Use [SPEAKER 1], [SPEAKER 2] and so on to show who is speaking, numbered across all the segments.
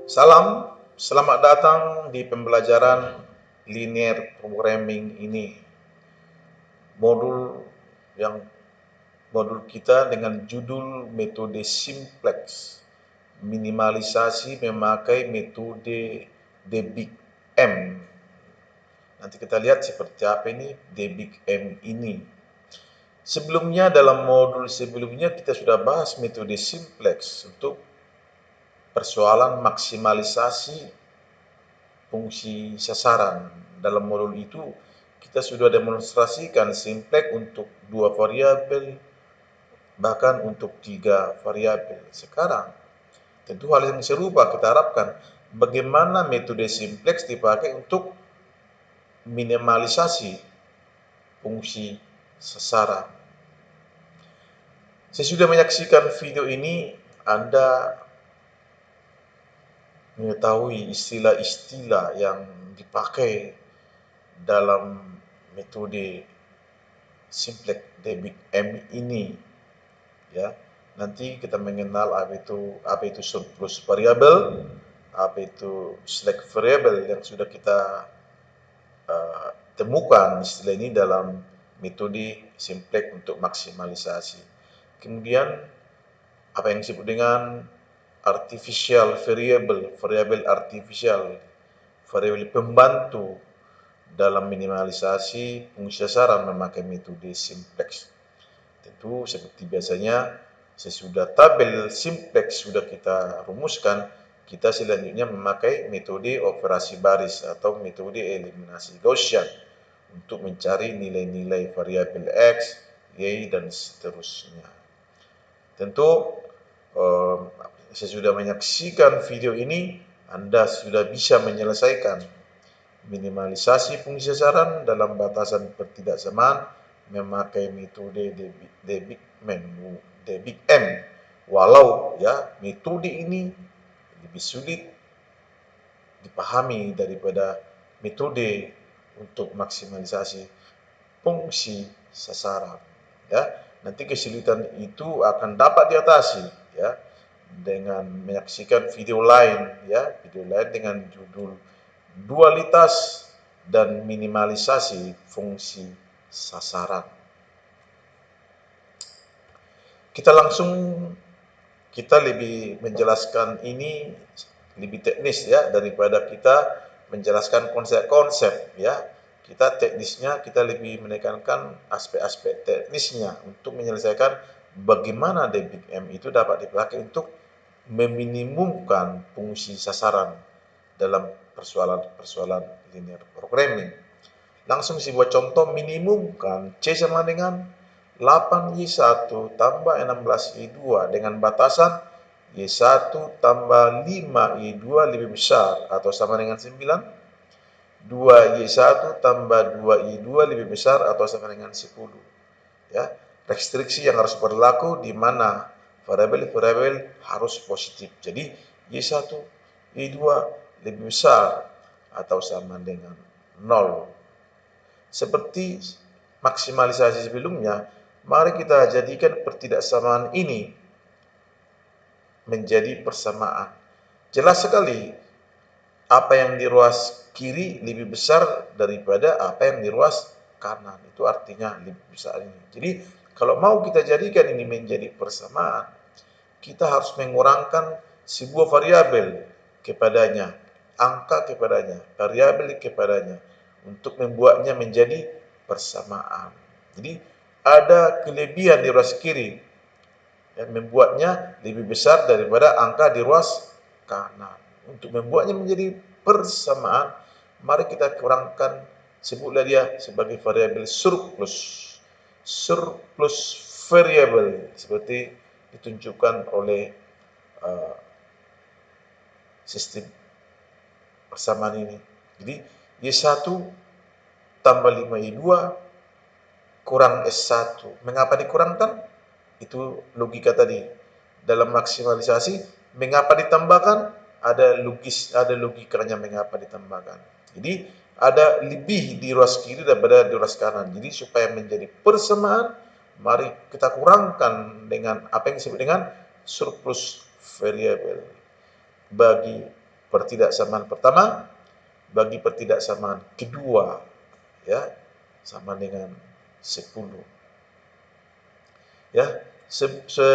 [SPEAKER 1] Salam, selamat datang di pembelajaran linear programming ini. Modul yang modul kita dengan judul metode simplex, minimalisasi memakai metode DBIG-M. Nanti kita lihat seperti apa ini DBIG-M ini. Sebelumnya dalam modul sebelumnya kita sudah bahas metode simplex untuk persoalan maksimalisasi fungsi sasaran. Dalam modul itu kita sudah demonstrasikan simplex untuk 2 variabel, bahkan untuk 3 variabel. Sekarang tentu hal yang serupa kita harapkan bagaimana metode simplex dipakai untuk minimalisasi fungsi sasaran. Sesudah menyaksikan video ini, Anda mengetahui istilah-istilah yang dipakai dalam metode simplex DBIG-M ini, ya. Nanti kita mengenal apa itu surplus variabel, apa itu slack variable yang sudah kita temukan istilah ini dalam metode simplex untuk maksimalisasi. Kemudian apa yang disebut dengan artificial variable, variabel artificial, variabel pembantu dalam minimalisasi fungsi sasaran memakai metode simplex. Tentu seperti biasanya sesudah tabel simplex sudah kita rumuskan, kita selanjutnya memakai metode operasi baris atau metode eliminasi Gaussian untuk mencari nilai-nilai variabel X, Y, dan seterusnya. Tentu sesudah menyaksikan video ini, Anda sudah bisa menyelesaikan minimalisasi fungsi sasaran dalam batasan pertidaksamaan memakai metode DBIG-M. Walau ya metode ini lebih sulit dipahami daripada metode untuk maksimalisasi fungsi sasaran. Ya, nanti kesulitan itu akan dapat diatasi ya dengan menyaksikan video lain ya, video lain dengan judul dualitas dan minimalisasi fungsi sasaran. Kita lebih menjelaskan ini lebih teknis ya daripada kita menjelaskan konsep-konsep ya. Kita teknisnya kita lebih menekankan aspek-aspek teknisnya untuk menyelesaikan bagaimana DBIG-M itu dapat dipakai untuk meminimumkan fungsi sasaran dalam persoalan-persoalan linear programming. Langsung sebuah contoh minimumkan C sama dengan 8Y1 tambah 16Y2 dengan batasan Y1 tambah 5Y2 lebih besar atau sama dengan 9, 2Y1 tambah 2Y2 lebih besar atau sama dengan 10. Ya, restriksi yang harus berlaku di mana variabel-variabel harus positif. Jadi Y1, Y2 lebih besar atau sama dengan 0. Seperti maksimalisasi sebelumnya, mari kita jadikan pertidaksamaan ini menjadi persamaan. Jelas sekali apa yang di ruas kiri lebih besar daripada apa yang di ruas kanan. Itu artinya lebih besar ini. Jadi kalau mau kita jadikan ini menjadi persamaan, kita harus mengurangkan sebuah variabel kepadanya, angka kepadanya, variabel kepadanya, untuk membuatnya menjadi persamaan. Jadi ada kelebihan di ruas kiri yang membuatnya lebih besar daripada angka di ruas kanan. Untuk membuatnya menjadi persamaan, mari kita kurangkan, sebutlah dia sebagai variabel surplus. Surplus variabel seperti ditunjukkan oleh sistem persamaan ini. Jadi Y1 tambah 5Y2 kurang S1. Mengapa dikurangkan? Itu logika tadi. Dalam maksimalisasi, mengapa ditambahkan? Ada logikanya mengapa ditambahkan. Jadi ada lebih di ruas kiri daripada di ruas kanan. Jadi supaya menjadi persamaan, mari kita kurangkan dengan apa yang disebut dengan surplus variabel. Bagi pertidaksamaan pertama, bagi pertidaksamaan kedua, ya, sama dengan 10. Ya,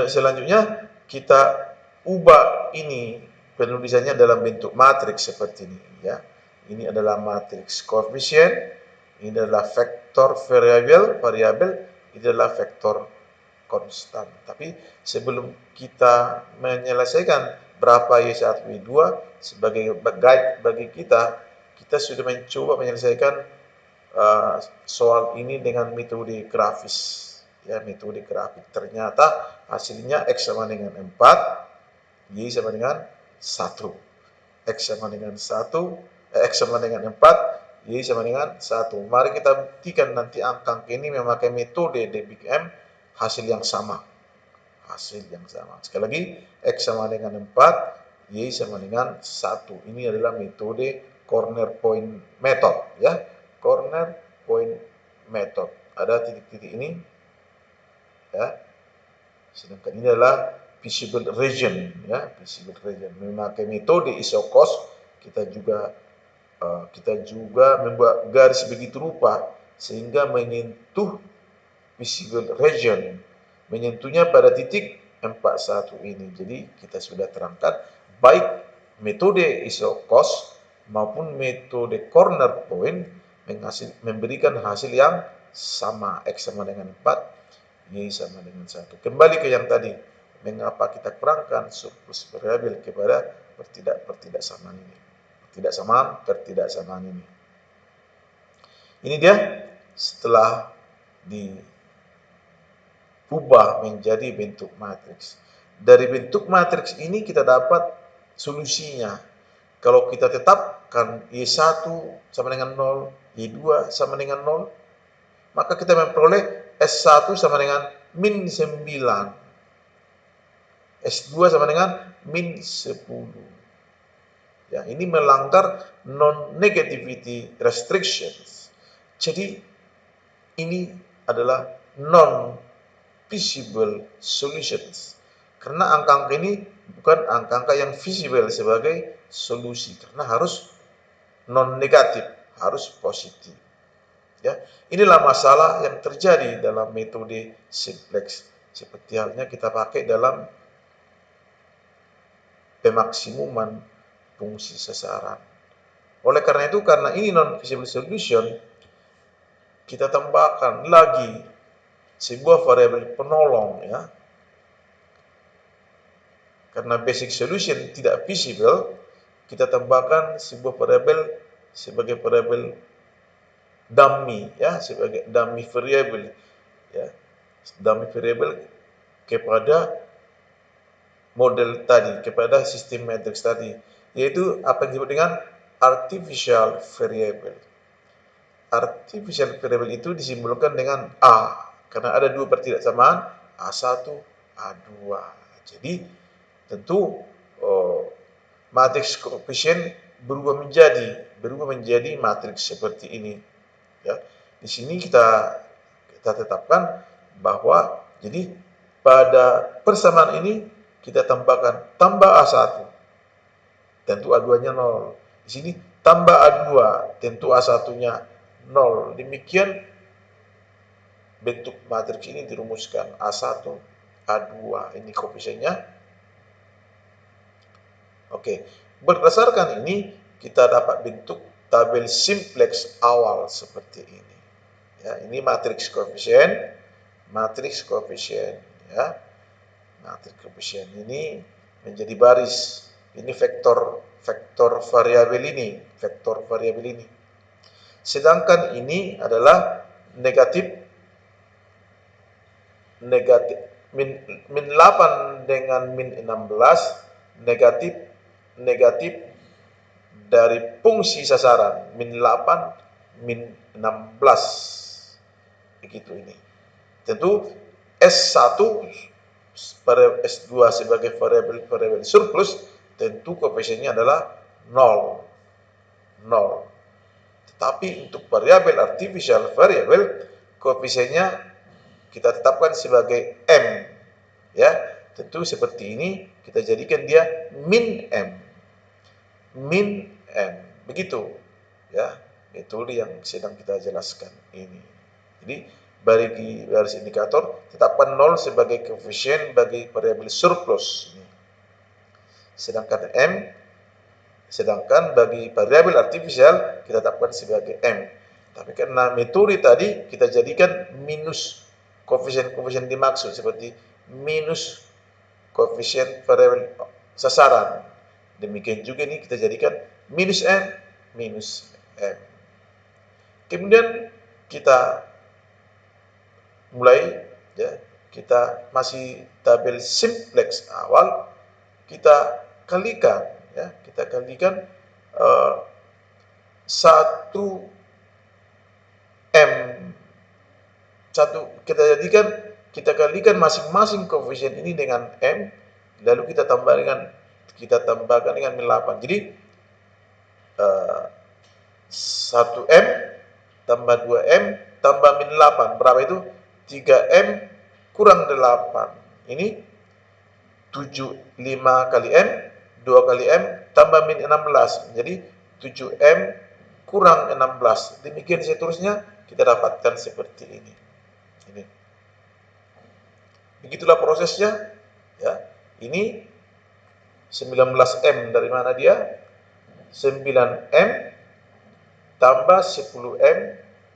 [SPEAKER 1] selanjutnya kita ubah ini penulisannya dalam bentuk matriks seperti ini, ya. Ini adalah matriks koefisien, ini adalah vektor variabel, ini adalah vektor konstan. Tapi sebelum kita menyelesaikan berapa Y1, Y2 sebagai guide bagi kita, kita sudah mencoba menyelesaikan soal ini dengan metode grafis. Ya, metode grafik. Ternyata hasilnya X sama dengan 4, Y sama dengan 1. X sama dengan 1, X sama dengan 4, Y sama dengan 1. Mari kita buktikan nanti angka ini memakai metode DBM, hasil yang sama. Hasil yang sama. Sekali lagi, X sama dengan 4, Y sama dengan 1. Ini adalah metode corner point method, ya. Corner point method. Ada titik-titik ini, ya. Sedangkan ini adalah visible region, ya, visible region. Memakai metode isocos, kita juga membuat garis begitu rupa sehingga menyentuh visible region, menyentuhnya pada titik 41 ini. Jadi kita sudah terangkan baik metode isocos maupun metode corner point memberikan hasil yang sama, X sama dengan 4, Y sama dengan 1. Kembali ke yang tadi, mengapa kita kurangkan surplus variabel kepada pertidaksamaan ini. Pertidaksamaan ini. Ini dia setelah diubah menjadi bentuk matriks. Dari bentuk matriks ini kita dapat solusinya. Kalau kita tetapkan Y1 sama dengan 0, Y2 sama dengan 0, maka kita memperoleh S1 sama dengan min 9, S2 sama dengan min 10. Ya, ini melanggar non-negativity restrictions. Jadi ini adalah non-visible solutions. Karena angka-angka ini bukan angka-angka yang visible sebagai solusi, karena harus non-negatif, harus positif. Ya, inilah masalah yang terjadi dalam metode simplex. Seperti halnya kita pakai dalam pemaksimuman fungsi sasaran. Oleh karena itu, karena ini non-visible solution, kita tambahkan lagi sebuah variabel penolong, ya. Karena basic solution tidak visible, kita tambahkan sebuah variabel sebagai variabel dummy, ya, sebagai dummy variable, ya. Dummy variable kepada model tadi, kepada sistem matrix tadi, yaitu apa yang disebut dengan artificial variable. Artificial variable itu disimbolkan dengan A, karena ada dua pertidaksamaan, A1, A2. Jadi tentu matriks koefisien berubah menjadi matriks seperti ini, ya. Di sini kita tetapkan bahwa jadi pada persamaan ini kita tambahkan tambah A1, tentu A2-nya 0. Di sini tambah A2, tentu A1-nya 0. Demikian bentuk matriks ini dirumuskan A1, A2. Ini koefisiennya. Oke, berdasarkan ini kita dapat bentuk tabel simplex awal seperti ini. Ya, ini matriks koefisien, ya. Matriks koefisien ini menjadi baris. Ini vektor variabel ini. Sedangkan ini adalah negatif min 8 dengan min 16, negatif dari fungsi sasaran min 8 min 16, begitu ini. Tentu S1 pada S2 sebagai variabel surplus, tentu koefisiennya adalah 0. Tetapi untuk variabel artificial variable, koefisiennya kita tetapkan sebagai M, ya. Tentu seperti ini kita jadikan dia min M. min M. Begitu ya metode yang sedang kita jelaskan ini. Jadi bagi garis indikator tetapkan 0 sebagai koefisien bagi variabel surplus. Sedangkan bagi variabel artifisial kita tetapkan sebagai M. Tapi karena metode tadi kita jadikan minus koefisien-koefisien dimaksud seperti minus koefisien variabel sasaran. Demikian juga ini kita jadikan minus M. Kemudian kita mulai ya, kita masih tabel simplex awal, kita kalikan ya, kita kalikan 1 M 1 kita kalikan masing-masing koefisien ini dengan M, lalu kita tambahkan dengan min 8. Jadi 1M tambah 2M tambah min 8. Berapa itu? 3M kurang 8. Ini 5 kali M, 2 kali M tambah min 16. Jadi 7M kurang 16. Demikian seterusnya kita dapatkan seperti ini. Begitulah prosesnya. Ya. Ini 19M dari mana dia? 9M tambah 10M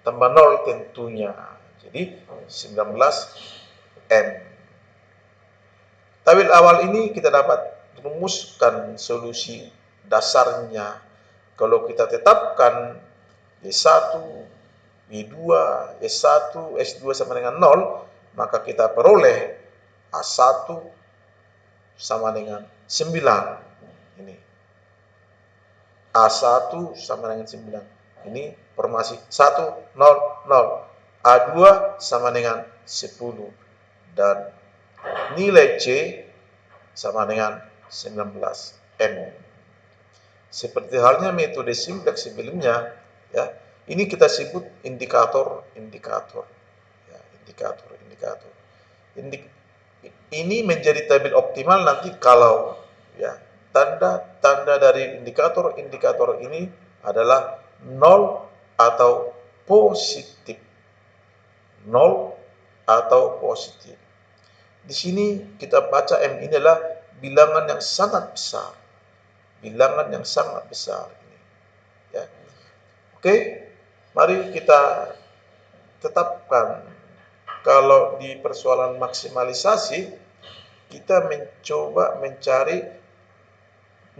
[SPEAKER 1] tambah 0 tentunya. Jadi 19M. Tabel awal ini kita dapat rumuskan solusi dasarnya. Kalau kita tetapkan Y1, Y2, S1, S2 sama dengan 0, maka kita peroleh A1 sama dengan 9. Ini. A1 sama dengan 9. Ini formasi 1, 0, 0. A2 sama dengan 10. Dan nilai C sama dengan 19M. Seperti halnya metode simplex sebelumnya, ya, ini kita sebut indikator. Ya, indikator. Ini menjadi tabel optimal nanti kalau ya tanda dari indikator ini adalah 0 atau positif. 0 atau positif. Di sini kita baca M ini adalah bilangan yang sangat besar. Bilangan yang sangat besar ini. Ya. Oke, mari kita tetapkan. Kalau di persoalan maksimalisasi, kita mencoba mencari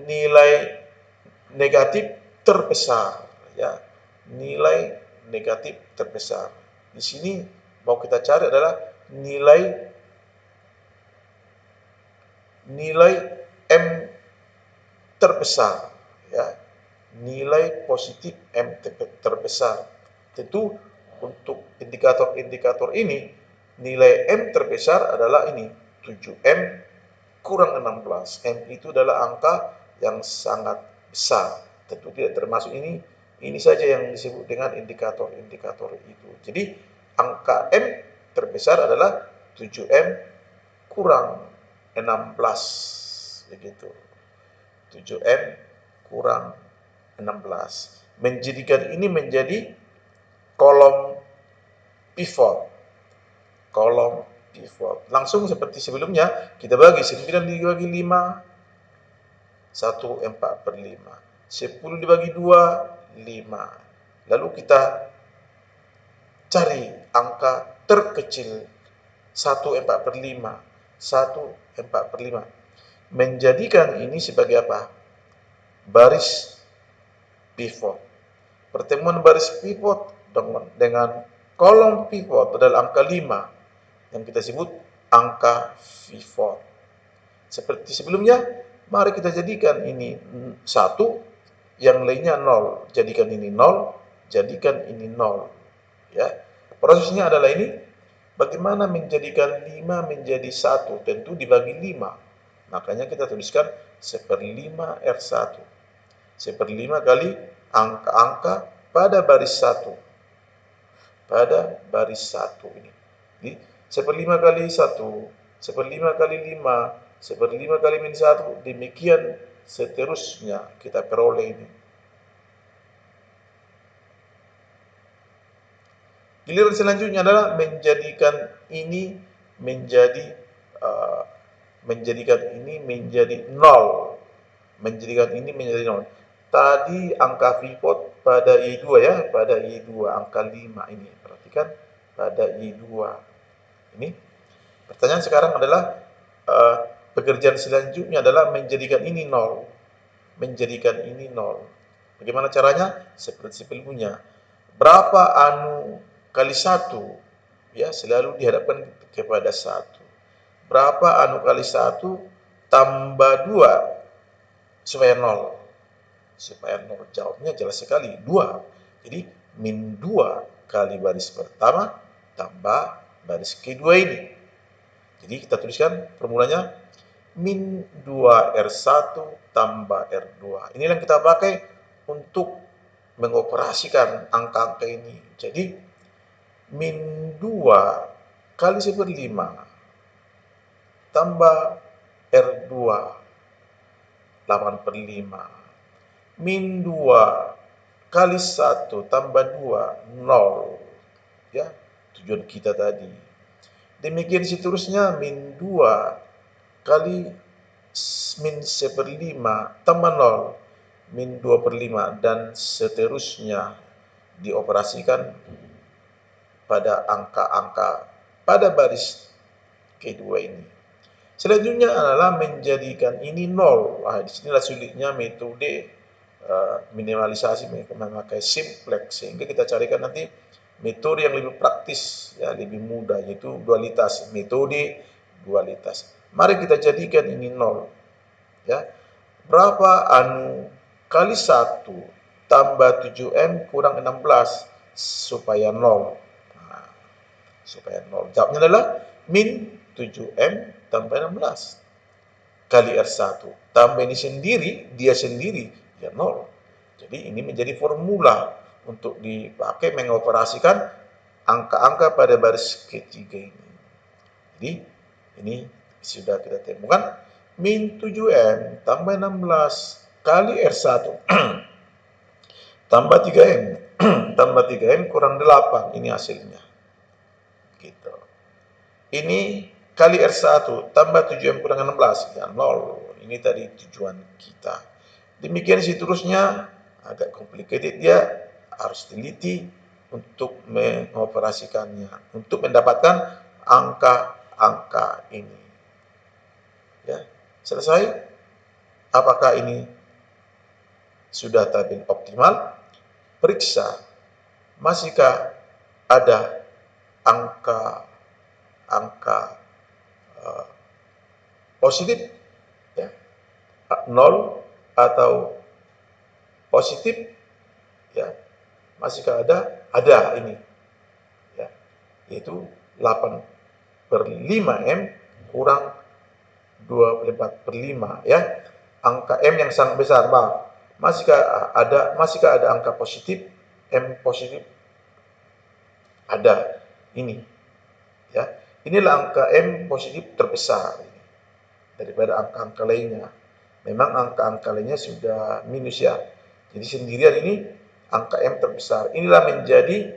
[SPEAKER 1] nilai negatif terbesar, ya, nilai negatif terbesar. Di sini mau kita cari adalah nilai M terbesar, ya, nilai positif M terbesar. Tentu untuk indikator ini nilai M terbesar adalah ini 7M kurang 16. M itu adalah angka yang sangat besar. Tentu tidak termasuk ini saja yang disebut dengan indikator-indikator itu. Jadi angka M terbesar adalah 7M kurang 16 begitu. 7M kurang 16. Menjadikan ini menjadi kolom pivot. Langsung seperti sebelumnya, kita bagi 9 dibagi 5, 1/4/5. 10 dibagi 2, 5. Lalu kita cari angka terkecil 1/4/5. 1/4/5. Menjadikan ini sebagai apa? Baris pivot. Pertemuan baris pivot dengan kolom pivot adalah angka 5 yang kita sebut angka pivot. Seperti sebelumnya, mari kita jadikan ini 1, yang lainnya 0. Jadikan ini 0, jadikan ini 0. Ya. Prosesnya adalah ini, bagaimana menjadikan 5 menjadi 1? Tentu dibagi 5. Makanya kita tuliskan 1/5 R1. 1/5 kali angka-angka pada baris 1. Pada baris 1 ini. Jadi 1/5 kali 1, 1/5 kali 5, 1/5 kali min 1, demikian seterusnya kita peroleh ini. Giliran selanjutnya adalah menjadikan ini menjadi nol. Menjadikan ini menjadi nol. Tadi angka pivot pada I2 ya, pada I2 angka 5 ini. Perhatikan pada I2. Ini pertanyaan sekarang adalah pekerjaan selanjutnya adalah menjadikan ini nol. Menjadikan ini nol. Bagaimana caranya? Seperti ilmunya. Berapa anu kali 1? Ya, selalu dihadapkan kepada 1. Berapa anu kali 1 tambah 2 supaya 0? Supaya 0. Jawabnya jelas sekali, 2. Jadi, min 2 kali baris pertama tambah baris kedua ini. Jadi, kita tuliskan formulanya min 2R1 tambah R2. Inilah yang kita pakai untuk mengoperasikan angka-angka ini. Jadi, min 2 kali 1/5 tambah R2 8/5. Min 2 kali 1 tambah 2 0. Ya, tujuan kita tadi. Demikian seterusnya min 2 kali min 1/5 tambah 0. Min 2/5 dan seterusnya dioperasikan pada angka-angka pada baris kedua ini. Selanjutnya adalah menjadikan ini 0. Disinilah sulitnya metode minimalisasi memakai simplex, sehingga kita carikan nanti metode yang lebih praktis, ya, lebih mudah, yaitu dualitas, metode dualitas. Mari kita jadikan ini 0. Ya. Berapa anu kali 1 tambah 7M kurang 16 supaya 0. Nah, supaya 0. Jawabnya adalah min 7M tambah 16 kali R1. Tambah ini sendiri, dia sendiri, ya 0. Jadi ini menjadi formula untuk dipakai mengoperasikan angka-angka pada baris ketiga ini. Jadi ini sudah kita temukan min 7M tambah 16 kali R1 tambah 3M tambah 3M kurang 8. Ini hasilnya. Gitu. Ini kali R1 tambah 7M kurang 16, ya 0. Ini tadi tujuan kita. Demikian seterusnya, agak complicated, dia harus teliti untuk mengoperasikannya, untuk mendapatkan angka-angka ini. Ya, selesai. Apakah ini sudah tabel optimal? Periksa, masihkah ada angka positif, ya, 0 atau positif, ya, masihkah ada ini, ya, yaitu 8/5M kurang 24/5, ya, angka M yang sangat besar, maaf. Masihkah ada angka positif, M positif? Ada, ini, ya. Inilah angka M positif terbesar daripada angka-angka lainnya. Memang angka-angka lainnya sudah minus, ya. Jadi sendirian ini angka M terbesar. Inilah menjadi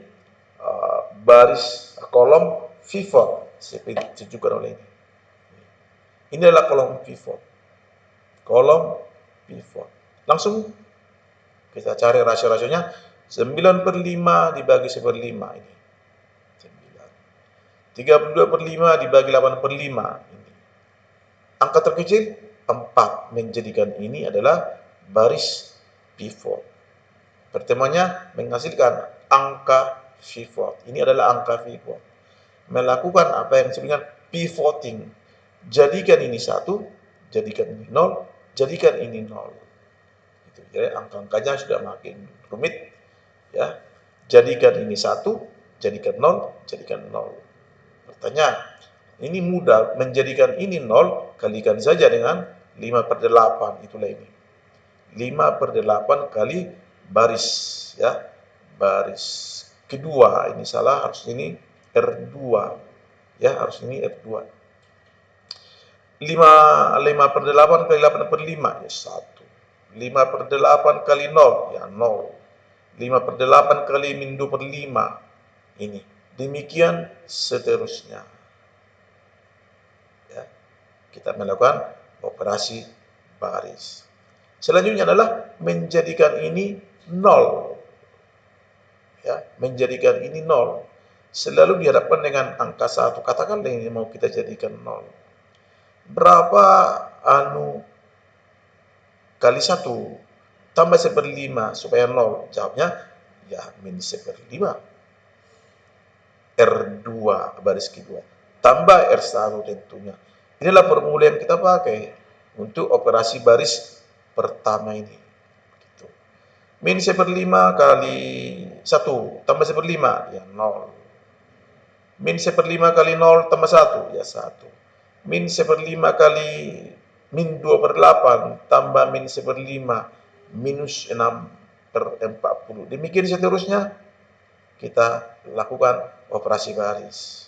[SPEAKER 1] baris kolom pivot seperti ditunjukkan oleh ini. Ini adalah kolom pivot. Kolom pivot. Langsung kita cari rasio-rasionya. 9/5 dibagi 1/5 ini. 9. 32/5 dibagi 8/5 ini. Angka terkecil 4, menjadikan ini adalah baris pivot. Pertemuannya menghasilkan angka pivot. Ini adalah angka pivot. Melakukan apa yang disebut dengan pivoting. Jadikan ini 1, jadikan ini 0, jadikan ini 0. Gitu. Jadi angka-angkanya sudah makin rumit, ya. Jadikan ini 1, jadikan 0, jadikan 0. Pertanyaan, ini mudah, menjadikan ini 0, kalikan saja dengan 5/8, itulah ini. 5/8 kali baris, ya. Baris kedua, ini salah, harus ini R2. Ya, harus ini R2. 5/8 kali 8/5, ya 1. 5/8 kali 0, ya 0. 5/8 kali min 2/5, ini. Demikian seterusnya. Ya, kita melakukan operasi baris. Selanjutnya adalah menjadikan ini 0. Ya, menjadikan ini 0. Selalu dihadapkan dengan angka 1. Katakanlah ini mau kita jadikan 0. Berapa kali 1 tambah 1/5 supaya 0? Jawabnya ya min 1/5. R2 baris kedua tambah R1 tentunya. Inilah formula yang kita pakai untuk operasi baris pertama ini. Gitu. Min 1/5 kali 1 tambah 1/5 ya 0. Min 1/5 kali 0 tambah 1 ya 1. Min 1/5 kali min 2/8 tambah min 1/5 minus 6/40. Demikian seterusnya kita lakukan operasi baris.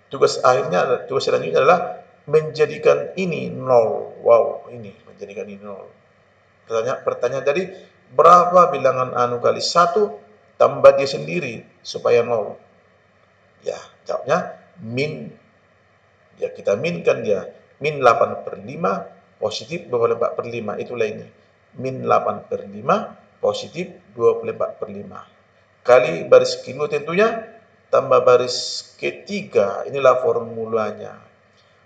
[SPEAKER 1] Tugas selanjutnya adalah menjadikan ini 0. Wow, ini menjadikan ini 0. Pertanyaan tadi, berapa bilangan kali 1 tambah dia sendiri supaya 0? Ya, jawabnya min, ya kita minkan dia. Min 8/5 positif 24/5, itulah ini. Min 8/5 positif 24/5. Kali baris kedua tentunya, tambah baris ketiga, inilah formulanya.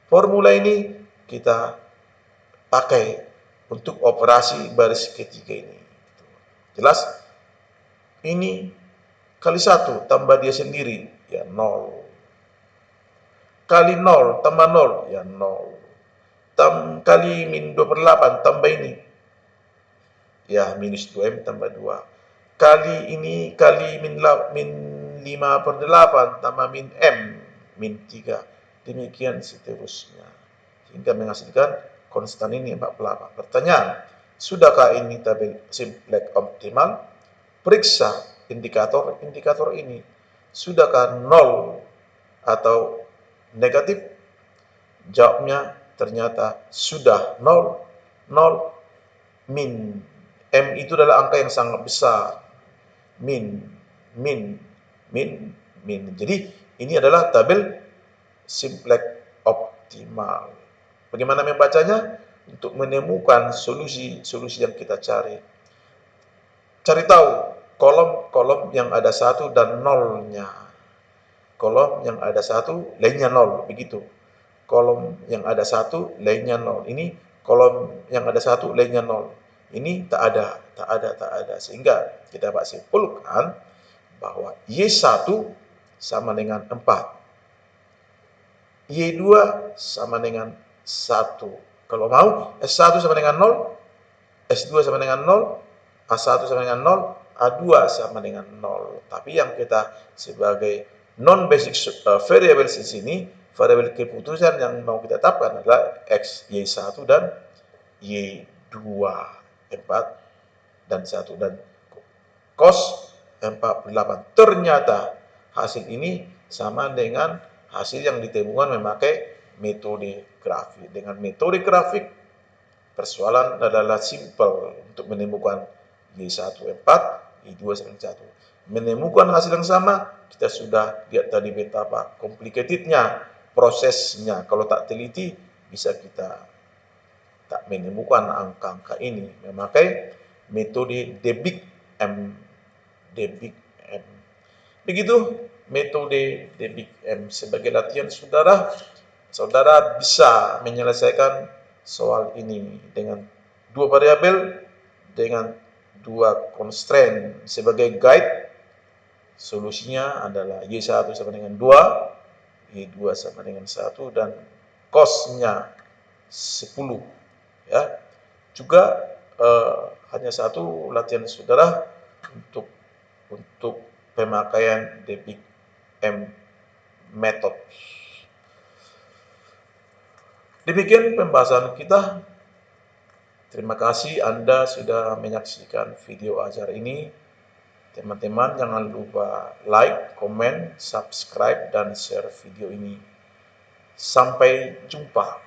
[SPEAKER 1] Formula ini kita pakai untuk operasi baris ketiga ini. Jelas? Ini kali 1 tambah dia sendiri, ya 0. Kali 0 tambah 0, ya 0. Kali min 2/8 tambah ini, ya minus 2M tambah 2. Kali ini kali min 5/8 tambah min M, min 3. Demikian seterusnya. Hingga menghasilkan konstan ini 48. Pertanyaan, sudahkah ini tabel simplex optimal? Periksa indikator ini. Sudahkah 0 atau negatif? Jawabnya ternyata sudah 0, 0, min. M itu adalah angka yang sangat besar. Min, min, min, min. Jadi ini adalah tabel simplex optimal. Bagaimana membacanya? Untuk menemukan solusi yang kita cari. Cari tahu kolom yang ada 1 dan 0-nya. Kolom yang ada 1, lainnya 0, begitu. Kolom yang ada 1, lainnya 0. Ini kolom yang ada 1, lainnya 0. Ini tak ada. Sehingga kita dapat simpulkan bahwa Y1 sama dengan 4. Y2 sama dengan 1. Kalau mau, S1 sama dengan 0, S2 sama dengan 0, A1 sama dengan 0, A2 sama dengan 0. Tapi yang kita sebagai non-basic variables di sini, variabel keputusan yang mau kita tetapkan adalah X, Y1 dan Y2, 4 dan 1. Dan cos 48. Ternyata hasil ini sama dengan hasil yang ditemukan memakai metode grafik. Dengan metode grafik, persoalan adalah simple untuk menemukan Y1 4, Y2 1. Menemukan hasil yang sama, kita sudah lihat tadi betapa complicatednya prosesnya. Kalau tak teliti, bisa kita tak menemukan angka-angka ini. Memakai metode Debig M. Begitu metode Debig M. Sebagai latihan saudara bisa menyelesaikan soal ini dengan 2 variabel, dengan 2 constraint. Sebagai guide, solusinya adalah Y1 sama dengan 2, Y2 sama dengan 1, dan cos-nya 10. Ya. Juga hanya satu latihan saudara untuk pemakaian Debig M method. Demikian pembahasan kita. Terima kasih Anda sudah menyaksikan video ajar ini. Teman-teman jangan lupa like, komen, subscribe, dan share video ini. Sampai jumpa.